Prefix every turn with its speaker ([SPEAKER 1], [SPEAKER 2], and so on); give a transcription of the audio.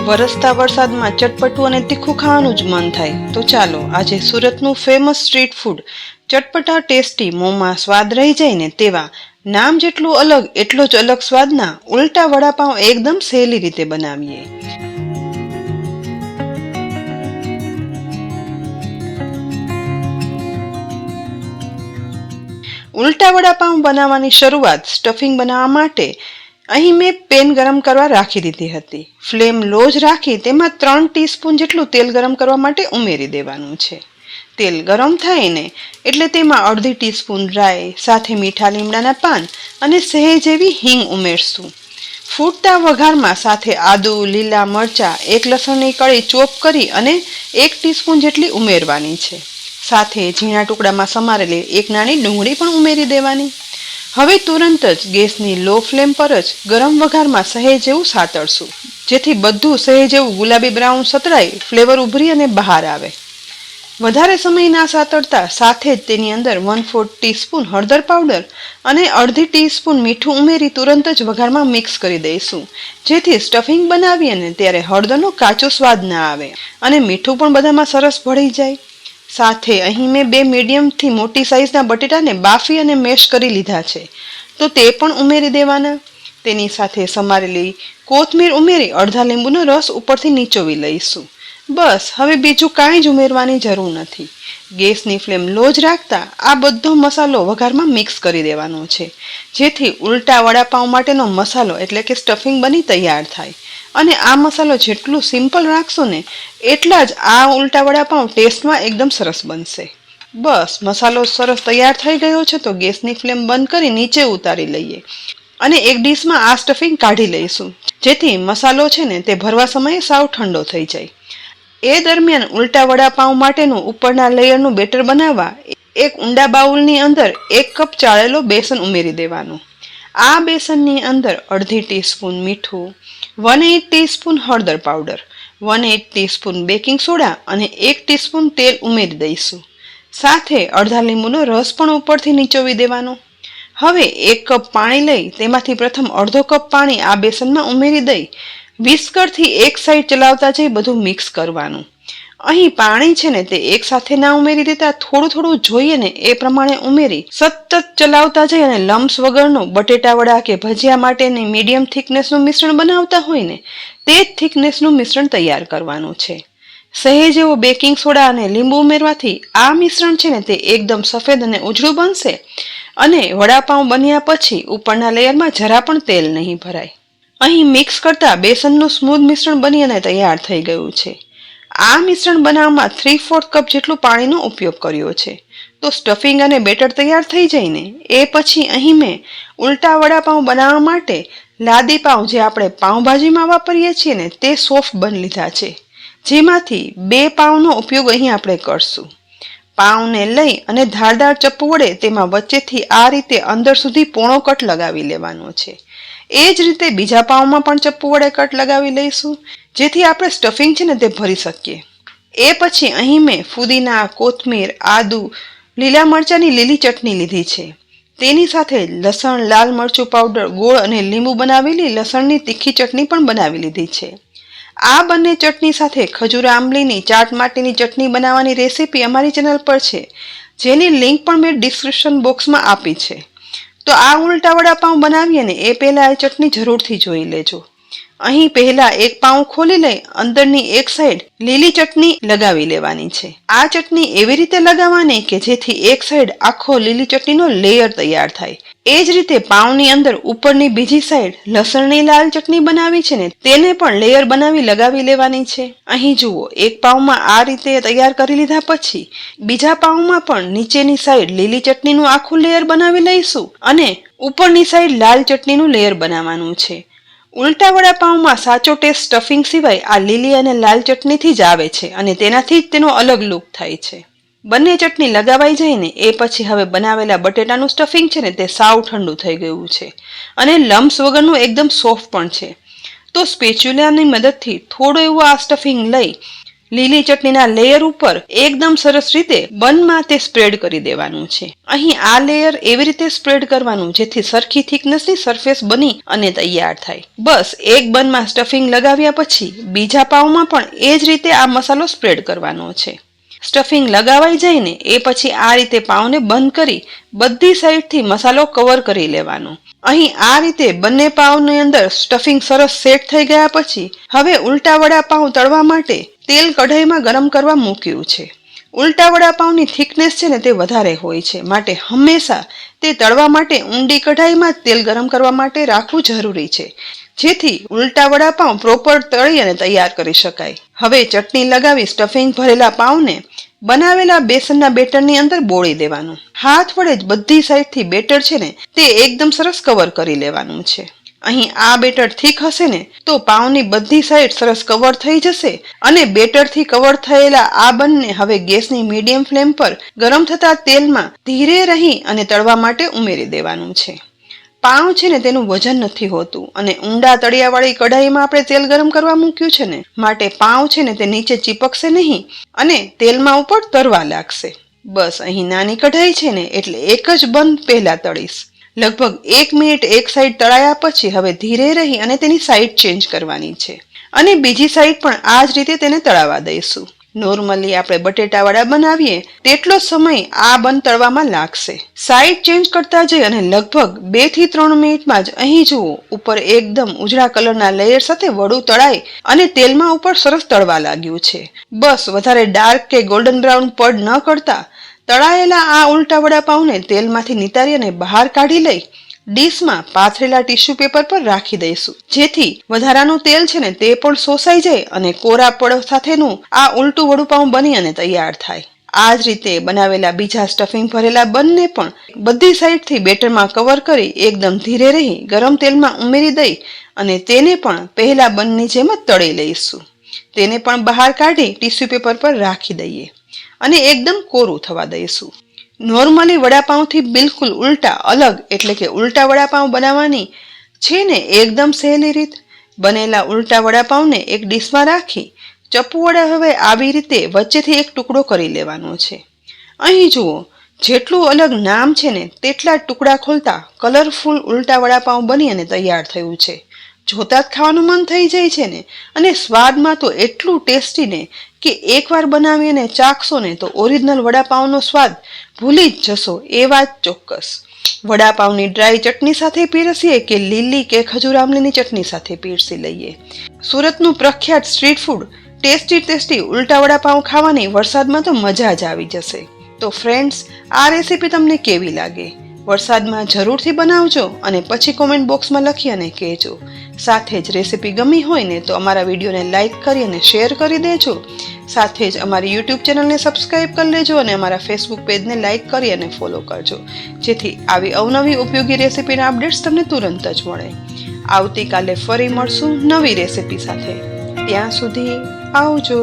[SPEAKER 1] વરસતા વરસાદમાં ચટપટું અને તીખું ખાવાનું જ મન થાય. તો ચાલો આજે સુરતનું ફેમસ સ્ટ્રીટ ફૂડ ચટપટા ટેસ્ટી મોંમાં સ્વાદ રહી જાય ને તેવા નામ જેટલું અલગ એટલો જ અલગ સ્વાદના ઉલટા વડાપાઉં એકદમ સહેલી રીતે બનાવીએ. ઉલટા વડાપાઉં બનાવવાની શરૂઆત સ્ટફિંગ બનાવવા માટે અહીં મેં પેન ગરમ કરવા રાખી દીધી હતી. ફ્લેમ લો જ રાખી તેમાં 3 ટીસ્પૂન જેટલું તેલ ગરમ કરવા માટે ઉમેરી દેવાનું છે. તેલ ગરમ થાય ને એટલે તેમાં અડધી ટીસ્પૂન રાઈ સાથે મીઠા લીમડાના પાન અને સહેજ એવી હિંગ ઉમેરશું. ફૂટતા વઘારમાં સાથે આદુ, લીલા મરચાં, 1 લસણની કળી ચોપ કરી અને 1 ટીસ્પૂન જેટલી ઉમેરવાની છે. સાથે ઝીણા ટુકડામાં સમારેલી 1 નાની ડુંગળી પણ ઉમેરી દેવાની. હવે તુરંત જ ગેસની લો ફ્લેમ પર જ ગરમ વઘારમાં સહેજ એવું સાતળશું, જેથી બધું સહેજ એવું ગુલાબી બ્રાઉન સતળાઈ ફ્લેવર ઉભરી અને બહાર આવે. વધારે સમય ના સાતળતા સાથે જ તેની અંદર 1/4 ટીસ્પૂન હળદર પાવડર અને અડધી ટીસ્પૂન મીઠું ઉમેરી તુરંત જ વઘારમાં મિક્સ કરી દઈશું, જેથી સ્ટફિંગ બનાવીએ ને ત્યારે હળદરનો કાચો સ્વાદ ના આવે અને મીઠું પણ બધામાં સરસ ભળી જાય. સાથે અહીં મેં 2 મીડિયમથી મોટી સાઈઝના બટેટાને બાફી અને મેશ કરી લીધા છે, તો તે પણ ઉમેરી દેવાના. તેની સાથે સમારેલી કોથમીર ઉમેરી અડધા લીંબુનો રસ ઉપરથી નીચોવી લઈશું. બસ, હવે બીજું કાંઈ જ ઉમેરવાની જરૂર નથી. ગેસની ફ્લેમ લો જ રાખતા આ બધો મસાલો વઘારમાં મિક્સ કરી દેવાનો છે, જેથી ઉલટા વડાપાઉં માટેનો મસાલો એટલે કે સ્ટફિંગ બની તૈયાર થાય. અને આ મસાલો જેટલું સિમ્પલ રાખશો ને એટલા જ આ ઉલટા વડાપાઉં ટેસ્ટમાં એકદમ સરસ બનશે. બસ, મસાલો સરસ તૈયાર થઈ ગયો છે તો ગેસની ફ્લેમ બંધ કરી નીચે ઉતારી લઈએ અને એક ડીશમાં આ સ્ટફિંગ કાઢી લઈશું, જેથી મસાલો છે ને તે ભરવા સમયે સાવ ઠંડો થઈ જાય. એ દરમિયાન ઉલટા વડાપાઉં માટેનું ઉપરના લેયરનું બેટર બનાવવા એક ઊંડા બાઉલની અંદર 1 કપ ચાળેલો બેસન ઉમેરી દેવાનું. આ બેસનની અંદર અડધી ટીસ્પૂન મીઠું, 1/8 ટીસ્પૂન હળદર પાવડર, 1/8 ટીસ્પૂન બેકિંગ સોડા અને 1 ટીસ્પૂન તેલ ઉમેરી દઈશું. સાથે અડધા લીંબુનો રસ પણ ઉપરથી નીચોવી દેવાનો. હવે 1 કપ પાણી લઈ તેમાંથી પ્રથમ અડધો કપ પાણી આ બેસનમાં ઉમેરી દઈ વિસ્કરથી એક સાઈડ ચલાવતા જઈ બધું મિક્સ કરવાનું. અહીં પાણી છે ને તે એક સાથે ના ઉમેરી દેતા થોડું થોડું જોઈએ ને એ પ્રમાણે ઉમેરી સતત ચલાવતા જઈ અને લમ્સ વગરનું બટેટા વડા કે ભજીયા માટેની મીડિયમ થિકનેસનું મિશ્રણ બનાવતા હોય ને તે જ થિકનેસનું મિશ્રણ તૈયાર કરવાનું છે. સહેજ એવો બેકિંગ સોડા અને લીંબુ ઉમેરવાથી આ મિશ્રણ છે ને તે એકદમ સફેદ અને ઉજળું બનશે અને વડાપાઉં બન્યા પછી ઉપરના લેયરમાં જરા પણ તેલ નહીં ભરાય. અહીં મિક્સ કરતા બેસનનું સ્મૂધ મિશ્રણ બની અને તૈયાર થઈ ગયું છે. આ મિશ્રણ બનાવવામાં 3/4 કપ જેટલું પાણીનો ઉપયોગ કર્યો છે. તો સ્ટફિંગ અને બેટર તૈયાર થઈ જાય ને એ પછી અહીં મેં ઉલટા વડાપાઉં બનાવવા માટે લાદી પાઉં જે આપણે પાઉંભાજીમાં વાપરીએ છીએ ને તે સોફ્ટ બન લીધા છે, જેમાંથી 2 પાઉંનો ઉપયોગ અહીં આપણે કરશું. પાઉંને લઈ અને ધારદાર ચપ્પુ વડે તેમાં વચ્ચેથી આ રીતે અંદર સુધી પોણો કટ લગાવી લેવાનો છે. એ જ રીતે બીજા પાઉંમાં પણ ચપ્પુ વડે કટ લગાવી લઈશું, જેથી આપણે સ્ટફિંગ છે ને તે ભરી શકીએ. એ પછી અહીં મેં ફુદીના, કોથમીર, આદુ, લીલા મરચાંની લીલી ચટણી લીધી છે. તેની સાથે લસણ, લાલ મરચું પાવડર, ગોળ અને લીંબુ બનાવેલી લસણની તીખી ચટણી પણ બનાવી લીધી છે. આ બંને ચટણી સાથે ખજૂર આંબલીની ચાટ માટેની ચટણી બનાવવાની રેસીપી અમારી ચેનલ પર છે, જેની લિંક પણ મેં ડિસ્ક્રિપ્શન બોક્સમાં આપી છે. તો આ ઉલટા વડાપાઉં બનાવીએ ને એ પહેલાં આ ચટણી જરૂરથી જોઈ લેજો. અહીં પહેલા એક પાઉં ખોલી લઈ અંદરની એક સાઈડ લીલી ચટણી લગાવી લેવાની છે. આ ચટણી એવી રીતે લગાવવાની કે જેથી એક સાઈડ આખો લીલી ચટણીનો લેયર તૈયાર થાય. એ જ રીતે પાઉંની અંદર ઉપરની બીજી સાઈડ લસણની લાલ ચટણી બનાવી છે ને તેને પણ લેયર બનાવી લગાવી લેવાની છે. અહીં જુઓ, એક પાઉંમાં આ રીતે તૈયાર કરી લીધા પછી બીજા પાઉંમાં પણ નીચેની સાઈડ લીલી ચટણીનું આખું લેયર બનાવી લઈશું અને ઉપરની સાઈડ લાલ ચટણીનું લેયર બનાવવાનું છે. ઉલટા વડાપાઉંમાં સાચો ટેસ્ટ સ્ટફિંગ સિવાય આ લીલી અને લાલ ચટણીથી જ આવે છે અને તેનાથી જ તેનો અલગ લુક થાય છે. બંને ચટણી લગાવાઈ જાય ને એ પછી હવે બનાવેલા બટેટાનું સ્ટફિંગ છે ને તે સાવ ઠંડુ થઈ ગયું છે અને લમ્સ વગરનું એકદમ સોફ્ટ પણ છે. તો સ્પેચ્યુલાની મદદથી થોડું એવું આ સ્ટફિંગ લઈ લીલી ચટણીના લેયર ઉપર એકદમ સરસ રીતે બનમાં તે સ્પ્રેડ કરી દેવાનું છે. અહીં આ લેયર એવી રીતે સ્પ્રેડ કરવાનું જેથી સરખી થિકનેસની સરફેસ બની અને તૈયાર થાય. બસ એક બનમાં સ્ટફિંગ લગાવ્યા પછી બીજા પાઉમાં પણ એ જ રીતે આ મસાલો સ્પ્રેડ કરવાનો છે. સ્ટફિંગ લગાવાઈ જાય ને એ પછી આ રીતે પાઉને બંધ કરી બધી સાઈડથી મસાલો કવર કરી લેવાનો. અહીં આ રીતે બંને પાઉની અંદર સ્ટફિંગ સરસ સેટ થઈ ગયા પછી હવે ઉલટા વડા પાઉં તળવા માટે તેલ કઢાઈમાં ગરમ કરવા મૂક્યું છે. ઉલટા વડા પાઉંની થિકનેસ છે ને તે વધારે હોય છે, માટે હંમેશા તે તળવા માટે ઊંડી કઢાઈમાં તેલ ગરમ કરવા માટે રાખવું જરૂરી છે, જેથી ઉલટા વડા પાઉં પ્રોપર તળી અને તૈયાર કરી શકાય. હવે ચટણી લગાવી સ્ટફિંગ ભરેલા પાઉંને બનાવેલા બેસનના બેટરની અંદર બોળી દેવાનું. હાથ વડે જ બધી સાઈડથી બેટર છે ને તે એકદમ સરસ કવર કરી લેવાનું છે. અહીં આ બેટર થીક હશે ને તો પાઉંની બધી સાઈડ સરસ કવર થઈ જશે અને બેટરથી કવર થયેલા આ બંને હવે ગેસની મીડિયમ ફ્લેમ પર ગરમ થતા તેલમાં ધીરે રહી અને તળવા માટે ઉમેરી દેવાનું છે. પાઉં છે ને તેનું વજન નથી હોતું અને ઊંડા તળિયાવાળી કઢાઈમાં આપણે તેલ ગરમ કરવા મૂક્યું છે ને માટે પાઉં છે ને તે નીચે ચીપકશે નહીં અને તેલમાં ઉપર તરવા લાગશે. બસ અહીં નાની કઢાઈ છે ને એટલે એક જ બંધ પહેલા તળીશ. લગભગ 1 મિનિટ એક સાઈડ તળાયા પછી હવે ધીરે રહી અને તેની સાઈડ ચેન્જ કરવાની છે અને બીજી સાઈડ પણ આ જ રીતે તેને તળાવા દઈશું. નોર્મલી આપણે બટેટાવડા બનાવીએ તેટલો સમય આ બન તળવામાં લાગશે. સાઈડ ચેન્જ કરતા જઈ અને લગભગ 2 થી 3 મિનિટમાં જ અહીં જુઓ ઉપર એકદમ ઉજળા કલરના લેયર સાથે વડું તળાઈ અને તેલમાં ઉપર સરસ તળવા લાગ્યું છે. બસ વધારે ડાર્ક કે ગોલ્ડન બ્રાઉન પડ ન કરતા તળાયેલા આ ઉલટા વડા પાઉંને તેલમાંથી નિતારી અને બહાર કાઢી લઈ ડીશમાં પાથરેલા ટીશ્યુ પેપર પર રાખી દઈશું, જેથી વધારાનું તેલ છે ને તે પણ શોષાઈ જાય અને કોરા પડ સાથેનું આ ઉલટું વડું પાઉં બની અને તૈયાર થાય. આ જ રીતે બનાવેલા બીજા સ્ટફિંગ ભરેલા બંને પણ બધી સાઈડથી બેટરમાં કવર કરી એકદમ ધીરે રહી ગરમ તેલમાં ઉમેરી દઈ અને તેને પણ પહેલા બંની જેમ જ તળી લઈશું. તેને પણ બહાર કાઢી ટીશ્યુ પેપર પર રાખી દઈએ અને એકદમ કોરું થવા દઈશું. નોર્મલી વડાપાઉંથી બિલકુલ ઉલટા અલગ એટલે કે ઉલટા વડાપાઉં બનાવવાની છે ને એકદમ સહેલી રીત. બનેલા ઉલટા વડાપાઉંને એક ડીશમાં રાખી ચપ્પુ વડે હવે આવી રીતે વચ્ચેથી એક ટુકડો કરી લેવાનો છે. અહીં જુઓ જેટલું અલગ નામ છે ને તેટલા ટુકડા ખોલતા કલરફુલ ઉલટા વડાપાઉં બની અને તૈયાર થયું છે. જોતા જ ખાવાનું મન થઈ જાય છે ને અને સ્વાદમાં તો એટલું ટેસ્ટી ને કે એકવાર બનાવી અને ચાખશો ને તો ઓરિજિનલ વડાપાઉંનો સ્વાદ ભૂલી જ જશો એ વાત ચોક્કસ. વડાપાઉંની ડ્રાય ચટણી સાથે પીરસીએ કે લીલી કે ખજૂર આમલીની ચટણી સાથે પીરસી લઈએ. સુરતનું પ્રખ્યાત સ્ટ્રીટ ફૂડ ટેસ્ટી ઉલટા વડાપાઉં ખાવાની વરસાદમાં તો મજા જ આવી જશે. તો ફ્રેન્ડ્સ, આ રેસીપી તમને કેવી લાગે? વરસાદમાં જરૂરથી બનાવજો અને પછી કોમેન્ટ બોક્સમાં લખી અને કહેજો. સાથે જ રેસીપી ગમી હોય ને તો અમારા વિડીયોને લાઇક કરી અને શેર કરી દેજો. સાથે જ અમારી યુટ્યુબ ચેનલને સબસ્ક્રાઇબ કરી લેજો અને અમારા ફેસબુક પેજને લાઇક કરી અને ફોલો કરજો, જેથી આવી અવનવી ઉપયોગી રેસીપીના અપડેટ્સ તમને તુરંત જ મળે. આવતીકાલે ફરી મળશું નવી રેસીપી સાથે. ત્યાં સુધી આવજો.